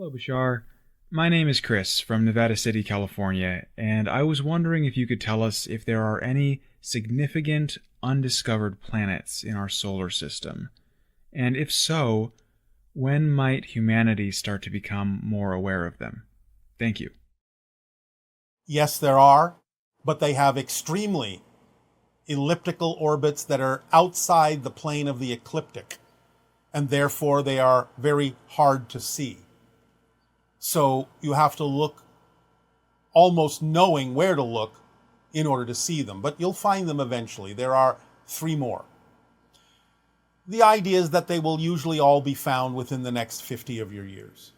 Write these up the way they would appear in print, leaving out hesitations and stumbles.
Hello, Bashar. My name is Chris from Nevada City, California, and I was wondering if you could tell us if there are any significant undiscovered planets in our solar system. And if so, when might humanity start to become more aware of them? Thank you. Yes, there are, but they have extremely elliptical orbits that are outside the plane of the ecliptic, and therefore they are very hard to see. So you have to look almost knowing where to look in order to see them, but you'll find them eventually. There are 3 more. The idea is that they will usually all be found within the next 50 of your years,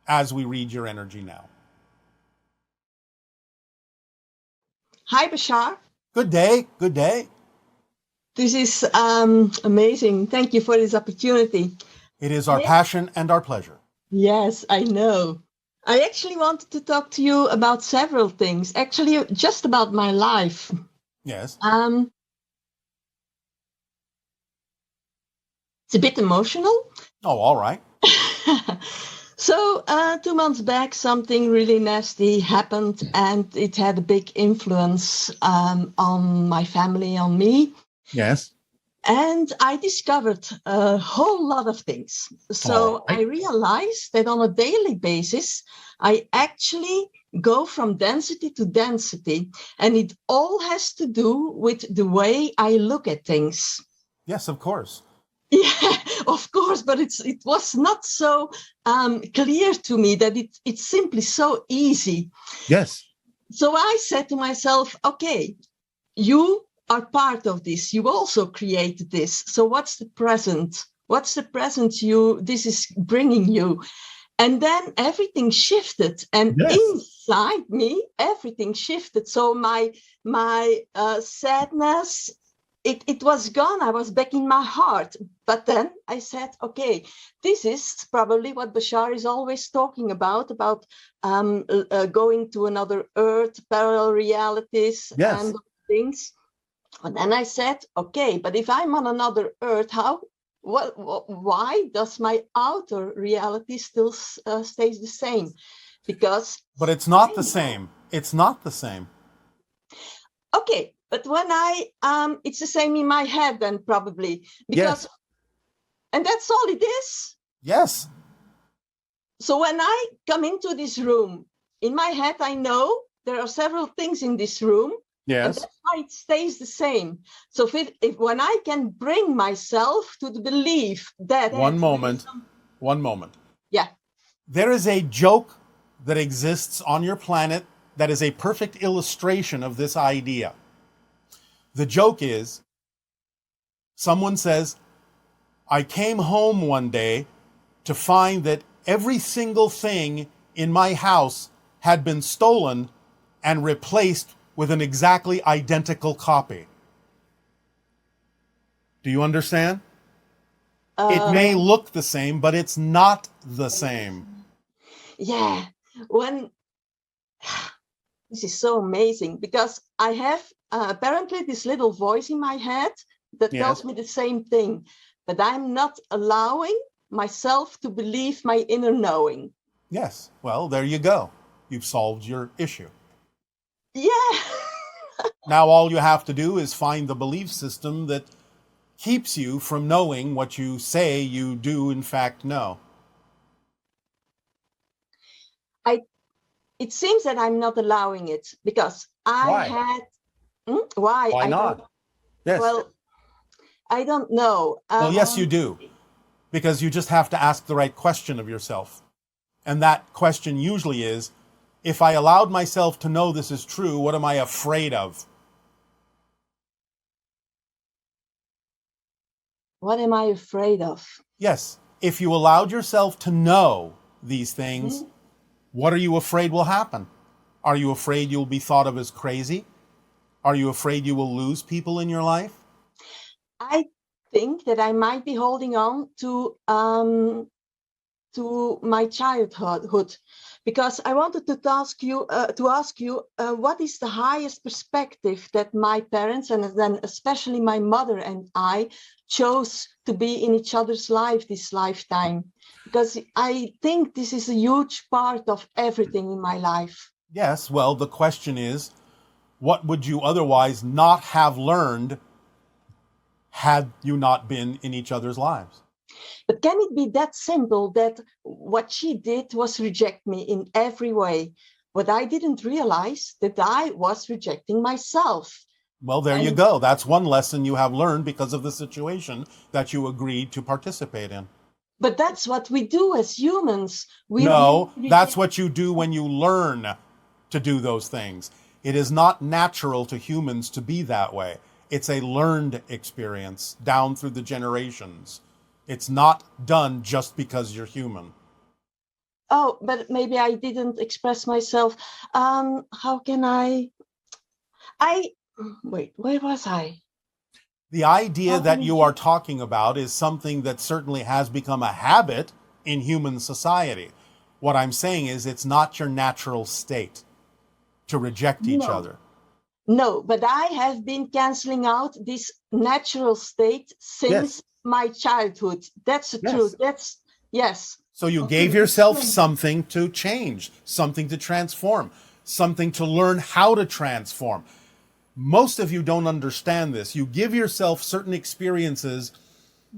as we read your energy now. Hi, Bashar. Good day. Good day. This is amazing. Thank you for this opportunity. It is our passion and our pleasure. Yes, I know. I actually wanted to talk to you about several things, actually just about my life. Yes. It's a bit emotional. Oh, all right. So 2 months back, something really nasty happened, and it had a big influence on my family, on me. Yes. And I discovered a whole lot of things. So I realized that on a daily basis, I actually go from density to density, and it all has to do with the way I look at things. Yes, of course. Yeah, of course, but it was not so clear to me that it's simply so easy. Yes. So I said to myself, okay, you are part of this. You also created this. So what's the present? What's the present this is bringing you? And then everything shifted, and inside me, everything shifted. So my sadness, it was gone. I was back in my heart. But then I said, okay, this is probably what Bashar is always talking about going to another Earth, parallel realities, and things. And then I said, okay, but if I'm on another Earth, why does my outer reality still stays the same? But it's not the same. It's not the same. Okay, but when it's the same in my head then probably. And that's all it is. Yes. So when I come into this room, in my head, I know there are several things in this room. Yes. And that's why it stays the same. So if when I can bring myself to the belief that... One moment. Yeah. There is a joke that exists on your planet that is a perfect illustration of this idea. The joke is, someone says, I came home one day to find that every single thing in my house had been stolen and replaced with an exactly identical copy. Do you understand? It may look the same, but it's not the same. Yeah. This is so amazing, because I have apparently this little voice in my head that tells me the same thing, but I'm not allowing myself to believe my inner knowing. Yes. Well, there you go. You've solved your issue. Yeah. Now all you have to do is find the belief system that keeps you from knowing what you say you do in fact know. It seems that I'm not allowing it, because Why not? Yes. Well, I don't know. Well, yes, you do. Because you just have to ask the right question of yourself. And that question usually is, if I allowed myself to know this is true, what am I afraid of? What am I afraid of? Yes. If you allowed yourself to know these things, what are you afraid will happen? Are you afraid you'll be thought of as crazy? Are you afraid you will lose people in your life? I think that I might be holding on to to my childhood, because I wanted to ask you, what is the highest perspective that my parents, and then especially my mother and I, chose to be in each other's life this lifetime? Because I think this is a huge part of everything in my life. Yes, well, the question is, what would you otherwise not have learned had you not been in each other's lives? But can it be that simple that what she did was reject me in every way? But I didn't realize that I was rejecting myself. Well, there you go. That's one lesson you have learned because of the situation that you agreed to participate in. But that's what we do as humans. No, that's what you do when you learn to do those things. It is not natural to humans to be that way. It's a learned experience down through the generations. It's not done just because you're human. Oh, but maybe I didn't express myself. How can wait, where was I? The idea that you are talking about is something that certainly has become a habit in human society. What I'm saying is it's not your natural state to reject each other. No, but I have been canceling out this natural state since my childhood. That's the truth. Yes. So you gave yourself something to change, something to transform, something to learn how to transform. Most of you don't understand this. You give yourself certain experiences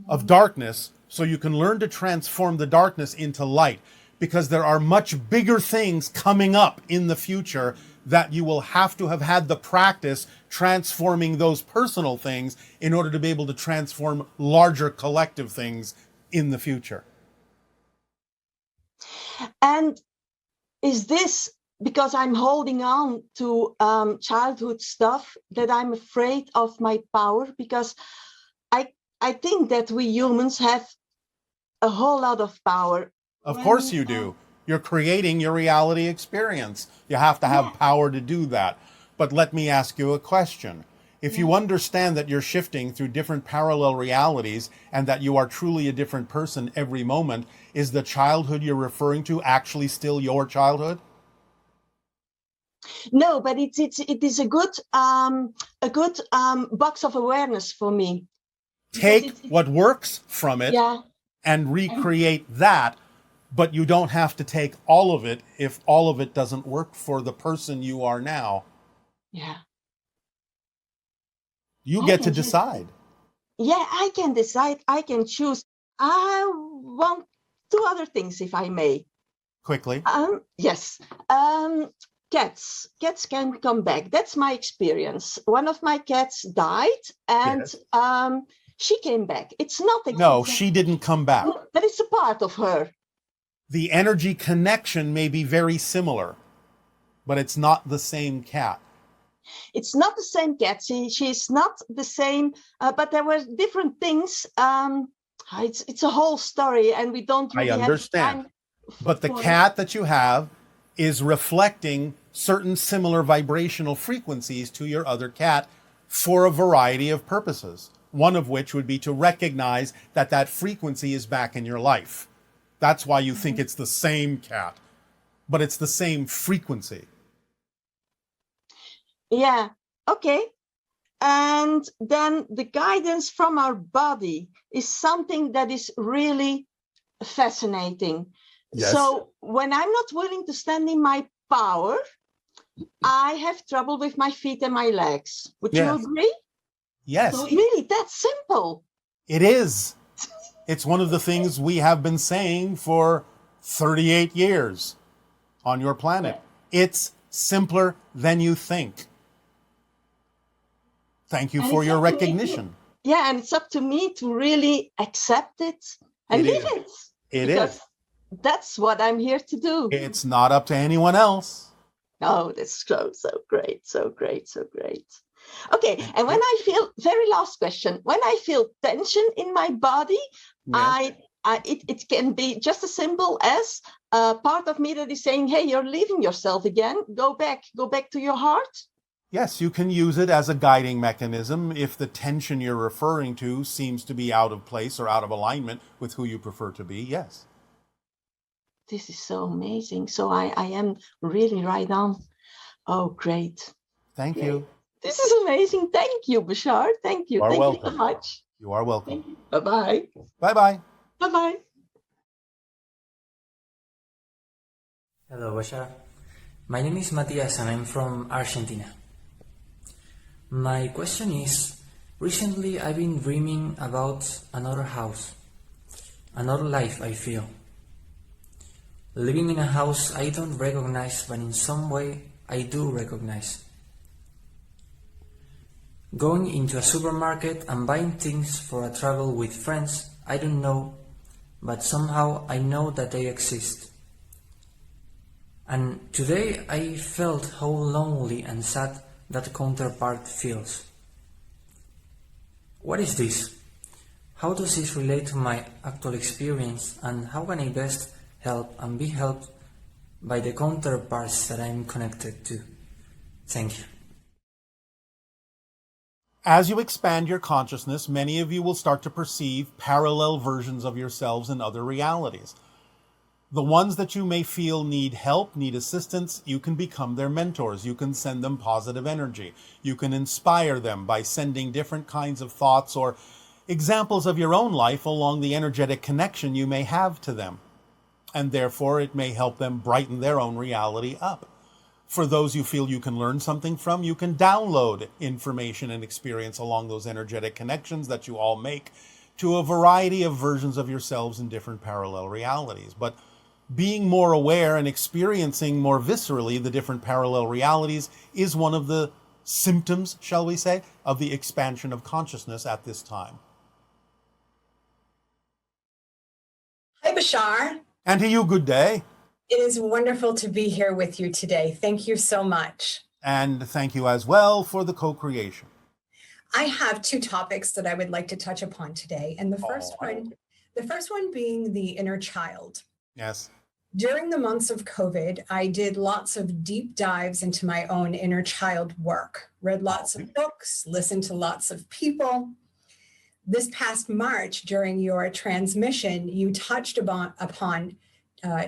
of darkness so you can learn to transform the darkness into light, because there are much bigger things coming up in the future that you will have to have had the practice transforming those personal things in order to be able to transform larger collective things in the future. And is this because I'm holding on to childhood stuff that I'm afraid of my power? Because I think that we humans have a whole lot of power. Of course you do. You're creating your reality experience. You have to have power to do that. But let me ask you a question. If you understand that you're shifting through different parallel realities and that you are truly a different person every moment, is the childhood you're referring to actually still your childhood? No, but it is a good box of awareness for me. Take what works from it and recreate that, but you don't have to take all of it if all of it doesn't work for the person you are now. Yeah. You get to decide. Yeah, I can decide. I can choose. I want two other things, if I may. Quickly. Yes. Cats can come back. That's my experience. One of my cats died, and she came back. It's not exactly, no, she didn't come back. But it's a part of her. The energy connection may be very similar, but it's not the same cat. It's not the same cat. She's not the same, but there were different things. It's a whole story, and we don't really have time. But the cat that you have is reflecting certain similar vibrational frequencies to your other cat for a variety of purposes, one of which would be to recognize that that frequency is back in your life. That's why you think it's the same cat, but it's the same frequency. Yeah, okay. And then the guidance from our body is something that is really fascinating. Yes. So when I'm not willing to stand in my power, I have trouble with my feet and my legs. Would you agree? Yes. So really, that's simple. It is. It's one of the things we have been saying for 38 years on your planet. It's simpler than you think. Thank you for your recognition. Yeah, and it's up to me to really accept it and live it. It is. That's what I'm here to do. It's not up to anyone else. Oh, that's so great, so great, so great. Okay, and when I feel, very last question, when I feel tension in my body, it can be just as simple as a part of me that is saying, hey, you're leaving yourself again. Go back to your heart. Yes, you can use it as a guiding mechanism if the tension you're referring to seems to be out of place or out of alignment with who you prefer to be, yes. this is so amazing. So I am really right on. Oh, great. Thank Great. you. This is amazing. Thank you, Bashar. Thank you. You are Thank you so welcome. much. You are welcome. Bye-bye. Bye-bye. Bye-bye. Hello, Bashar. My name is Matias and I'm from Argentina. My question is, recently I've been dreaming about another house, another life I feel. Living in a house I don't recognize, but in some way I do recognize. Going into a supermarket and buying things for a travel with friends I don't know, but somehow I know that they exist. And today I felt how lonely and sad that counterpart feels. What is this? How does this relate to my actual experience, and how can I best help and be helped by the counterparts that I'm connected to? Thank you. As you expand your consciousness, many of you will start to perceive parallel versions of yourselves in other realities. The ones that you may feel need help, need assistance, you can become their mentors. You can send them positive energy. You can inspire them by sending different kinds of thoughts or examples of your own life along the energetic connection you may have to them. And therefore, it may help them brighten their own reality up. For those you feel you can learn something from, you can download information and experience along those energetic connections that you all make to a variety of versions of yourselves in different parallel realities. But being more aware and experiencing more viscerally the different parallel realities is one of the symptoms, shall we say, of the expansion of consciousness at this time. Hi, Bashar. And to you, good day. It is wonderful to be here with you today. Thank you so much. And thank you as well for the co-creation. I have two topics that I would like to touch upon today. And the first one being the inner child. Yes. During the months of COVID, I did lots of deep dives into my own inner child work, read lots of books, listened to lots of people. This past March, during your transmission, you touched upon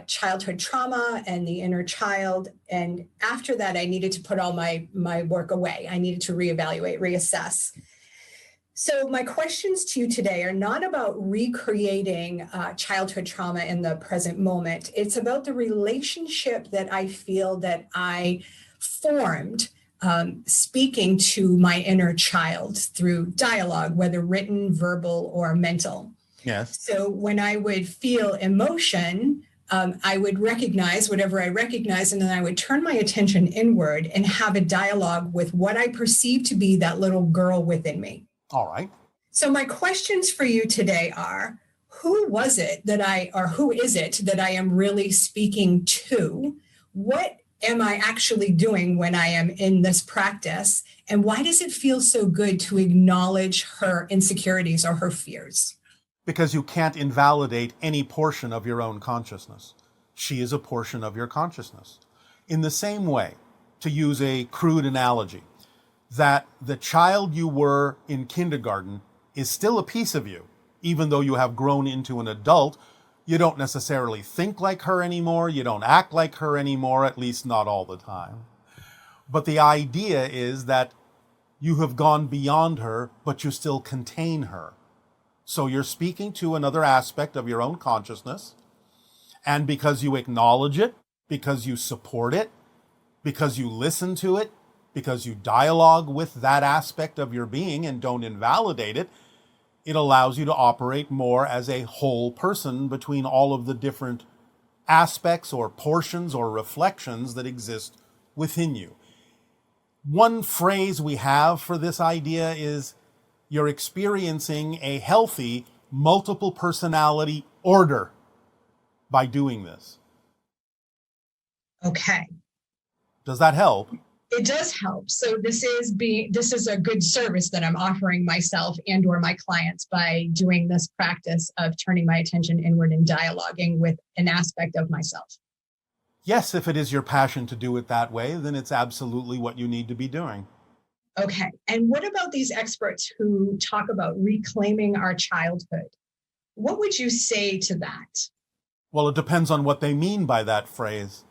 childhood trauma and the inner child. And after that, I needed to put all my work away. I needed to reevaluate, reassess. So my questions to you today are not about recreating childhood trauma in the present moment. It's about the relationship that I feel that I formed speaking to my inner child through dialogue, whether written, verbal, or mental. Yes. So when I would feel emotion, I would recognize whatever I recognize, and then I would turn my attention inward and have a dialogue with what I perceive to be that little girl within me. All right. So my questions for you today are, who is it that I am really speaking to? What am I actually doing when I am in this practice? And why does it feel so good to acknowledge her insecurities or her fears? Because you can't invalidate any portion of your own consciousness. She is a portion of your consciousness. In the same way, to use a crude analogy, that the child you were in kindergarten is still a piece of you. Even though you have grown into an adult, you don't necessarily think like her anymore. You don't act like her anymore, at least not all the time. But the idea is that you have gone beyond her, but you still contain her. So you're speaking to another aspect of your own consciousness. And because you acknowledge it, because you support it, because you listen to it, because you dialogue with that aspect of your being and don't invalidate it, it allows you to operate more as a whole person between all of the different aspects or portions or reflections that exist within you. One phrase we have for this idea is you're experiencing a healthy multiple personality order by doing this. Okay. Does that help? It does help. So this is a good service that I'm offering myself and or my clients by doing this practice of turning my attention inward and dialoguing with an aspect of myself. Yes, if it is your passion to do it that way, then it's absolutely what you need to be doing. Okay. And what about these experts who talk about reclaiming our childhood? What would you say to that? Well, it depends on what they mean by that phrase.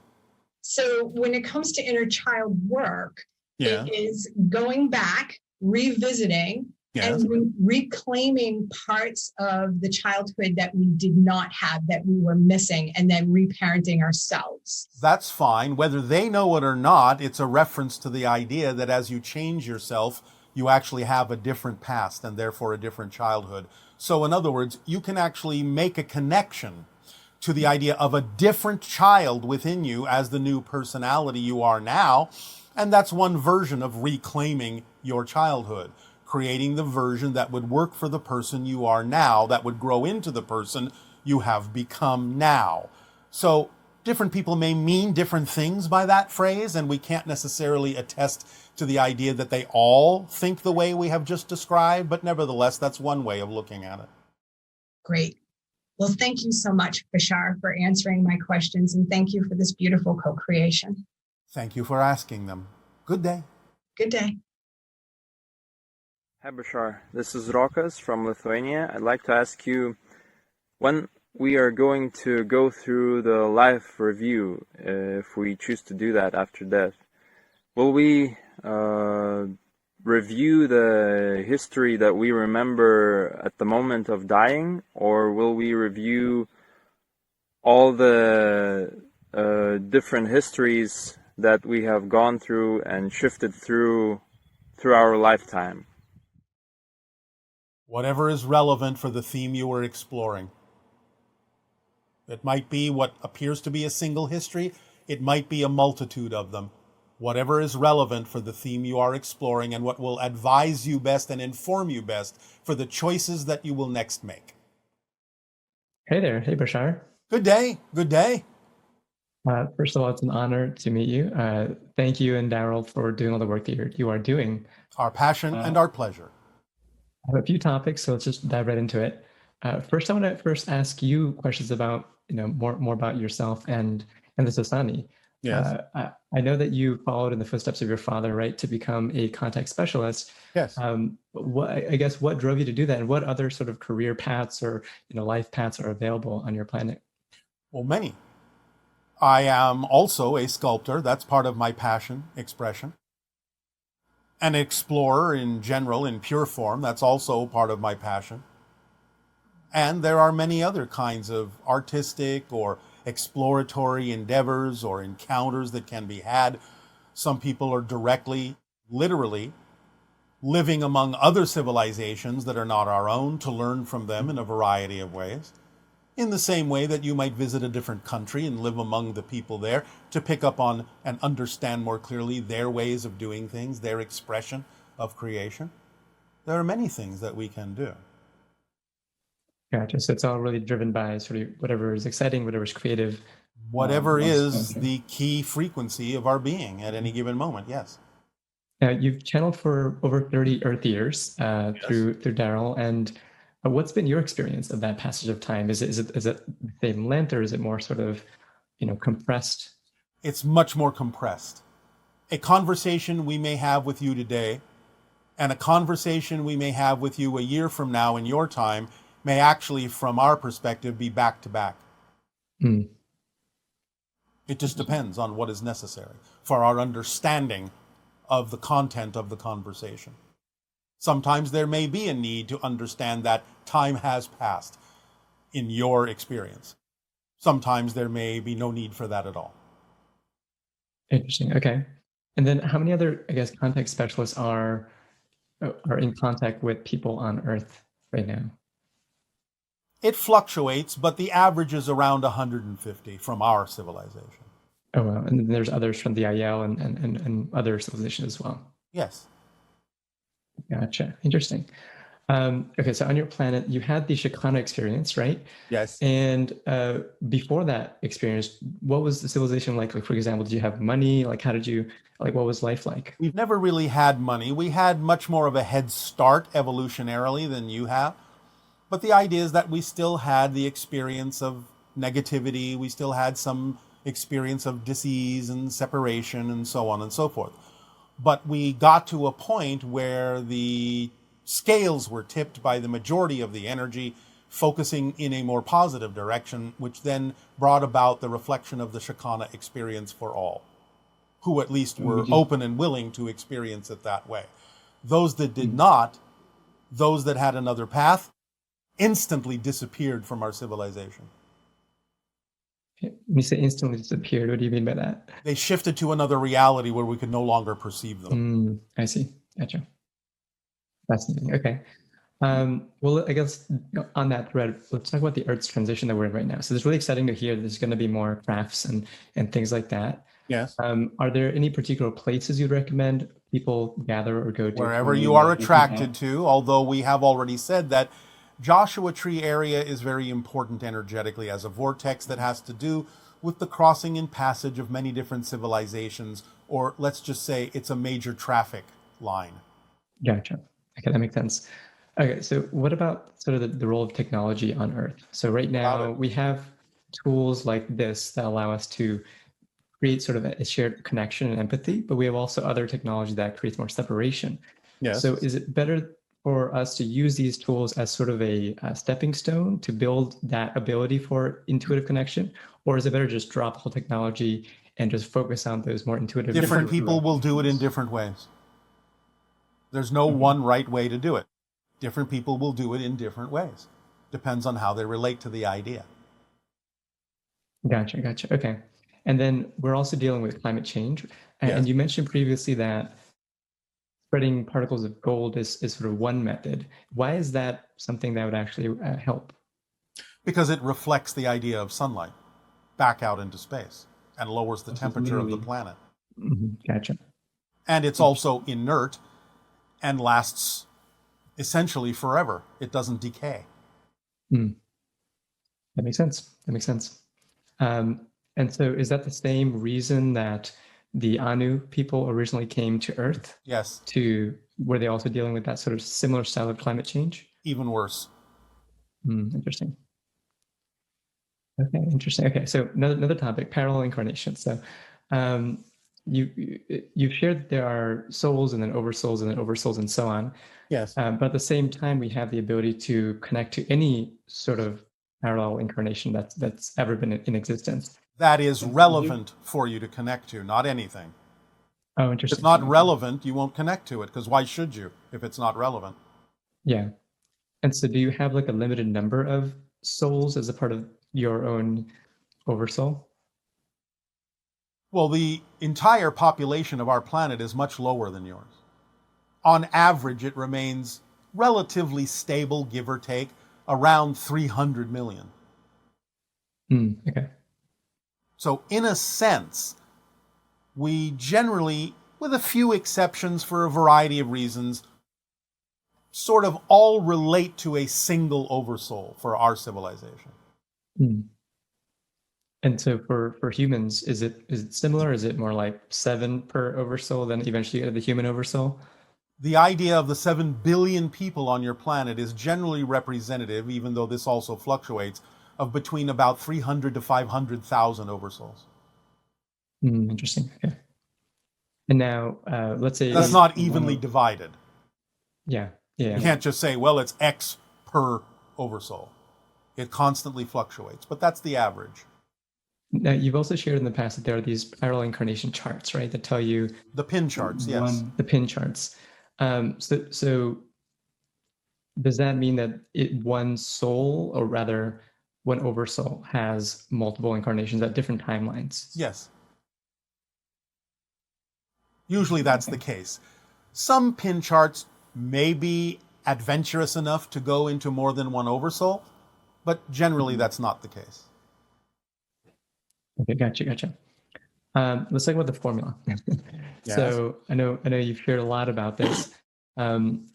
So when it comes to inner child work, Yeah. it is going back, revisiting, Yes. and reclaiming parts of the childhood that we did not have, that we were missing, and then reparenting ourselves. That's fine. Whether they know it or not, it's a reference to the idea that as you change yourself, you actually have a different past and therefore a different childhood. So in other words, you can actually make a connection to the idea of a different child within you as the new personality you are now. And that's one version of reclaiming your childhood, creating the version that would work for the person you are now, that would grow into the person you have become now. So different people may mean different things by that phrase, and we can't necessarily attest to the idea that they all think the way we have just described, but nevertheless, that's one way of looking at it. Great. Well, thank you so much, Bashar, for answering my questions, and thank you for this beautiful co-creation. Thank you for asking them. Good day. Good day. Hi Bashar, this is Rokas from Lithuania. I'd like to ask you, when we are going to go through the life review, if we choose to do that after death, will we review the history that we remember at the moment of dying, or will we review all the different histories that we have gone through and shifted through our lifetime? Whatever is relevant for the theme you are exploring. It might be what appears to be a single history. It might be a multitude of them. Whatever is relevant for the theme you are exploring and what will advise you best and inform you best for the choices that you will next make. Hey there. Hey, Bashar. Good day. Good day. First of all, it's an honor to meet you. Thank you and Daryl for doing all the work that you are doing. Our passion and our pleasure. I have a few topics, so let's just dive right into it. First, I want to first ask you questions about, more about yourself and the Sasani. Yes. I know that you followed in the footsteps of your father, right, to become a contact specialist. Yes. What drove you to do that, and what other sort of career paths or life paths are available on your planet? Well, many. I am also a sculptor. That's part of my passion, expression. An explorer in general, in pure form. That's also part of my passion. And there are many other kinds of artistic or exploratory endeavors or encounters that can be had. Some people are directly, literally, living among other civilizations that are not our own to learn from them in a variety of ways. In the same way that you might visit a different country and live among the people there to pick up on and understand more clearly their ways of doing things, their expression of creation. There are many things that we can do. Gotcha. So it's all really driven by sort of whatever is exciting, whatever is creative. Whatever is the key frequency of our being at any given moment, yes. You've channeled for over 30 Earth years through Daryl, and what's been your experience of that passage of time? Is it the same length, or is it more sort of, compressed? It's much more compressed. A conversation we may have with you today and a conversation we may have with you a year from now in your time may actually, from our perspective, be back to back. Mm. It just depends on what is necessary for our understanding of the content of the conversation. Sometimes there may be a need to understand that time has passed in your experience. Sometimes there may be no need for that at all. Interesting. Okay. And then how many other, contact specialists are in contact with people on Earth right now? It fluctuates, but the average is around 150 from our civilization. Oh, wow. And then there's others from the IL and other civilizations as well. Yes. Gotcha. Interesting. Okay, so on your planet, you had the Shakana experience, right? Yes. And before that experience, what was the civilization like? Like, for example, did you have money? Like, what was life like? We've never really had money. We had much more of a head start evolutionarily than you have. But the idea is that we still had the experience of negativity. We still had some experience of disease and separation and so on and so forth. But we got to a point where the scales were tipped by the majority of the energy focusing in a more positive direction, which then brought about the reflection of the Shekinah experience for all, who at least were open and willing to experience it that way. Those that did not, those that had another path, instantly disappeared from our civilization. When you say instantly disappeared, what do you mean by that? They shifted to another reality where we could no longer perceive them. I see. Gotcha. Fascinating. Okay. Well, I guess on that thread, let's talk about the Earth's transition that we're in right now. So it's really exciting to hear there's going to be more crafts and things like that. Yes. Are there any particular places you'd recommend people gather or go to? Wherever you are attracted to, although we have already said that Joshua Tree area is very important energetically as a vortex that has to do with the crossing and passage of many different civilizations, or let's just say it's a major traffic line. Gotcha. Okay, that makes sense. Okay, so what about sort of the role of technology on Earth? So right now we have tools like this that allow us to create sort of a shared connection and empathy, but we have also other technology that creates more separation. Yes. So is it better for us to use these tools as sort of a stepping stone to build that ability for intuitive connection? Or is it better just drop whole technology and just focus on those more intuitive? Different people will do it in different ways. There's no one right way to do it. Different people will do it in different ways. Depends on how they relate to the idea. Gotcha. Okay. And then we're also dealing with climate change. And you mentioned previously that spreading particles of gold is sort of one method. Why is that something that would actually help? Because it reflects the idea of sunlight back out into space and lowers the temperature of the planet. Gotcha. And it's also inert and lasts essentially forever. It doesn't decay. That makes sense. And so is that the same reason that the Anu people originally came to Earth? Yes. Were they also dealing with that sort of similar style of climate change? Even worse. Interesting. Okay, interesting. Okay, so another topic, parallel incarnation. So you've shared that there are souls and then oversouls and then oversouls and so on. Yes. But at the same time, we have the ability to connect to any sort of parallel incarnation that's ever been in existence. That is relevant for you to connect to, not anything. Oh, interesting. If it's not relevant, you won't connect to it, because why should you if it's not relevant? Yeah. And so do you have like a limited number of souls as a part of your own oversoul? Well, the entire population of our planet is much lower than yours. On average, it remains relatively stable, give or take, around 300 million. Okay. So in a sense, we generally, with a few exceptions for a variety of reasons, sort of all relate to a single oversoul for our civilization. And so for humans, is it similar? Is it more like 7 per oversoul, then eventually you get the human oversoul? The idea of the 7 billion people on your planet is generally representative, even though this also fluctuates, of between about 300 to 500,000 oversouls. Interesting. Okay. And now, let's say that's not evenly divided. Yeah. You can't just say, well, it's X per oversoul. It constantly fluctuates, but that's the average. Now, you've also shared in the past that there are these parallel incarnation charts, right, that tell you the pin charts. Yes, the pin charts. So does that mean that one soul, or rather one oversoul, has multiple incarnations at different timelines? Yes. Usually that's the case. Some pin charts may be adventurous enough to go into more than one oversoul, but generally that's not the case. Okay, gotcha. Let's talk about the formula. Yes. So I know you've shared a lot about this. And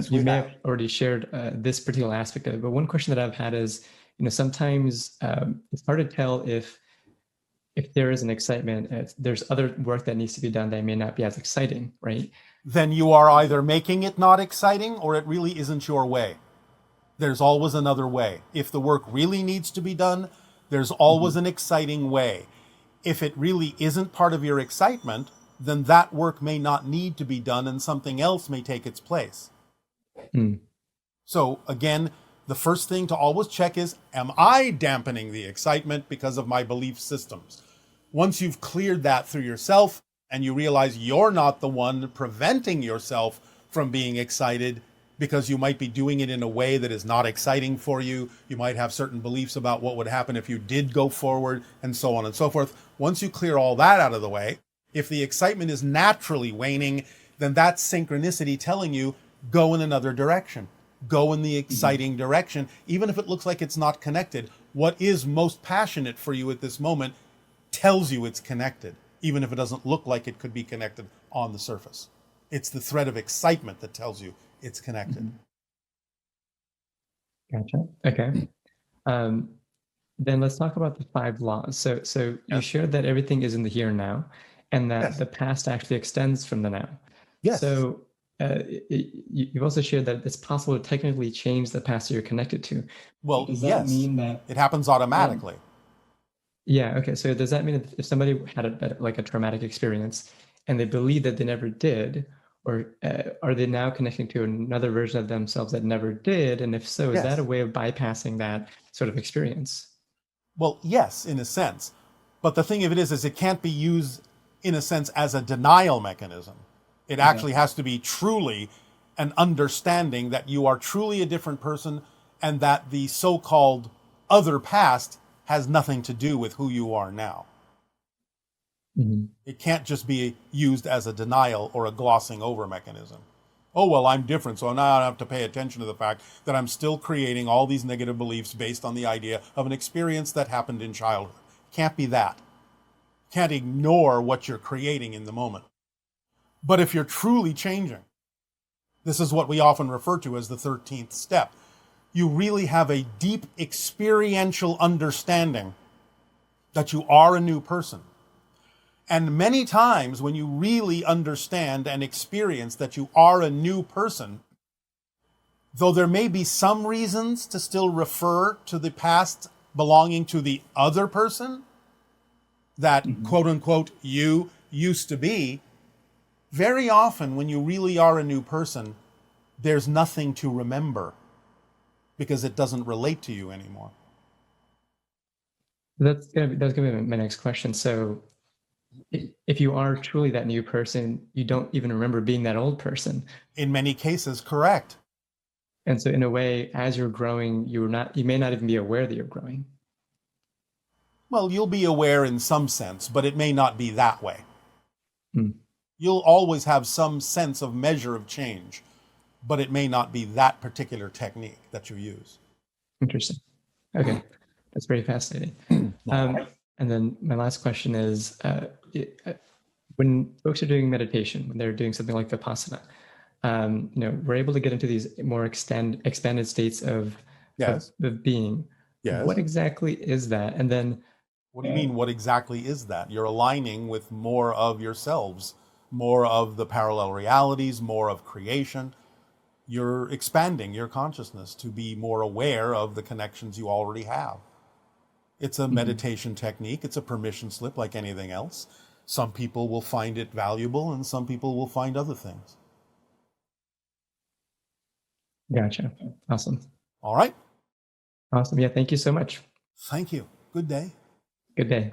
you may have already shared this particular aspect of it, but one question that I've had is, sometimes it's hard to tell if there is an excitement, if there's other work that needs to be done that may not be as exciting, right? Then you are either making it not exciting or it really isn't your way. There's always another way. If the work really needs to be done, there's always an exciting way. If it really isn't part of your excitement, then that work may not need to be done and something else may take its place. So again, the first thing to always check is, am I dampening the excitement because of my belief systems? Once you've cleared that through yourself and you realize you're not the one preventing yourself from being excited because you might be doing it in a way that is not exciting for you, you might have certain beliefs about what would happen if you did go forward, and so on and so forth. Once you clear all that out of the way, if the excitement is naturally waning, then that's synchronicity telling you, go in another direction. Go in the exciting direction, even if it looks like it's not connected. What is most passionate for you at this moment tells you it's connected, even if it doesn't look like it could be connected on the surface. It's the thread of excitement that tells you it's connected. Gotcha. Okay. Then let's talk about the 5 laws. So you shared that everything is in the here and now, and that the past actually extends from the now. Yes. So you've also shared that it's possible to technically change the past that you're connected to. Well, does that yes. mean that It happens automatically. Yeah. Okay. So does that mean that if somebody had a traumatic experience and they believe that they never did, or are they now connecting to another version of themselves that never did? And if so, is that a way of bypassing that sort of experience? Well, yes, in a sense. But the thing of it is it can't be used, in a sense, as a denial mechanism. It actually has to be truly an understanding that you are truly a different person and that the so-called other past has nothing to do with who you are now. Mm-hmm. It can't just be used as a denial or a glossing over mechanism. Oh, well, I'm different, so now I have to pay attention to the fact that I'm still creating all these negative beliefs based on the idea of an experience that happened in childhood. Can't be that. Can't ignore what you're creating in the moment. But if you're truly changing, this is what we often refer to as the 13th step. You really have a deep experiential understanding that you are a new person. And many times when you really understand and experience that you are a new person, though there may be some reasons to still refer to the past belonging to the other person, that quote unquote you used to be, very often when you really are a new person, there's nothing to remember because it doesn't relate to you anymore. That's gonna be my next question. So if you are truly that new person, you don't even remember being that old person. In many cases, correct. And so in a way, as you're growing, you may not even be aware that you're growing. Well, you'll be aware in some sense, but it may not be that way. Hmm. You'll always have some sense of measure of change, but it may not be that particular technique that you use. Interesting. Okay. That's very fascinating. And then my last question is, when folks are doing meditation, when they're doing something like Vipassana, we're able to get into these more expanded states of being. Yes. What exactly is that? And then what do you mean, what exactly is that? You're aligning with more of yourselves, more of the parallel realities, more of creation. You're expanding your consciousness to be more aware of the connections you already have. It's a meditation technique. It's a permission slip like anything else. Some people will find it valuable and some people will find other things. Gotcha. Awesome. All right. Awesome. Yeah. Thank you so much. Thank you. Good day. Good day.